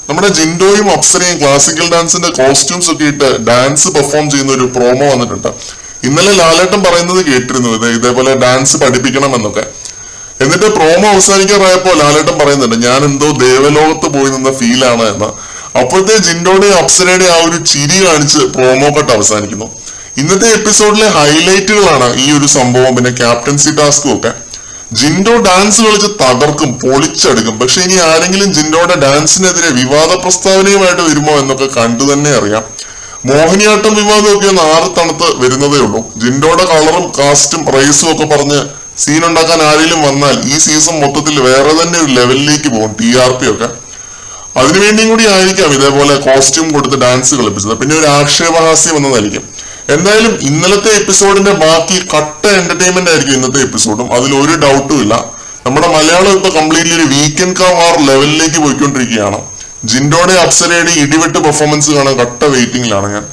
നമ്മുടെ ജിൻഡോയും അപ്സരയും ക്ലാസിക്കൽ ഡാൻസിന്റെ കോസ്റ്റ്യൂംസ് ഒക്കെ ഇട്ട് ഡാൻസ് പെർഫോം ചെയ്യുന്ന ഒരു പ്രോമോ വന്നിട്ടുണ്ട്. ഇന്നലെ ലാലേട്ടൻ പറയുന്നത് കേട്ടിരുന്നു, ഇതേപോലെ ഡാൻസ് പഠിപ്പിക്കണം എന്നൊക്കെ. എന്നിട്ട് പ്രോമോ അവസാനിക്കാറായപ്പോ ലാലേട്ടൻ പറയുന്നുണ്ട്, ഞാൻ എന്തോ ദേവലോകത്ത് പോയി നിന്ന ഫീലാണ് എന്ന്. അപ്പോഴത്തെ ജിൻഡോയുടെയും അപ്സരയുടെയും ആ ഒരു ചിരി കാണിച്ച് പ്രോമോ കട്ട് അവസാനിക്കുന്നു. ഇന്നത്തെ എപ്പിസോഡിലെ ഹൈലൈറ്റുകളാണ് ഈ ഒരു സംഭവം, പിന്നെ ക്യാപ്റ്റൻസി ടാസ്കും ഒക്കെ. ജിൻഡോ ഡാൻസ് കളിച്ച് തകർക്കും, പൊളിച്ചെടുക്കും. പക്ഷെ ഇനി ആരെങ്കിലും ജിൻഡോയുടെ ഡാൻസിനെതിരെ വിവാദ പ്രസ്താവനയുമായിട്ട് വരുമോ എന്നൊക്കെ കണ്ടു തന്നെ അറിയാം. മോഹിനിയാട്ടം വിവാദമൊക്കെ ഒന്ന് ആറ് തണുത്ത് വരുന്നതേ ഉള്ളൂ. ജിൻഡോയുടെ കളറും കാസ്റ്റും റേസും ഒക്കെ പറഞ്ഞ് സീൻ ഉണ്ടാക്കാൻ ആരെങ്കിലും വന്നാൽ ഈ സീസൺ മൊത്തത്തിൽ വേറെ തന്നെ ഒരു ലെവലിലേക്ക് പോകും, TRP ഒക്കെ. അതിനുവേണ്ടിയും കൂടി ആയിരിക്കാം ഇതേപോലെ കോസ്റ്റ്യൂം കൊടുത്ത് ഡാൻസ് കളിപ്പിച്ചത്. പിന്നെ ഒരു ആക്ഷേപഹാസ്യം എന്നതായിരിക്കും. എന്തായാലും ഇന്നലത്തെ എപ്പിസോഡിന്റെ ബാക്കി കട്ട എന്റർടൈൻമെന്റ് ആയിരിക്കും ഇന്നത്തെ എപ്പിസോഡും, അതിൽ ഒരു ഡൗട്ടും ഇല്ല. നമ്മുടെ മലയാളം ഇപ്പൊ കംപ്ലീറ്റ്ലി ഒരു വീക്കെൻഡ് കം ആർ ലെവലിലേക്ക് പോയിക്കൊണ്ടിരിക്കുകയാണ്. ജിൻഡോയുടെ അപ്സരയുടെ ഇടിവെട്ട് പെർഫോമൻസ് കാണാൻ കട്ട വെയിറ്റിംഗിലാണ് ഞാൻ.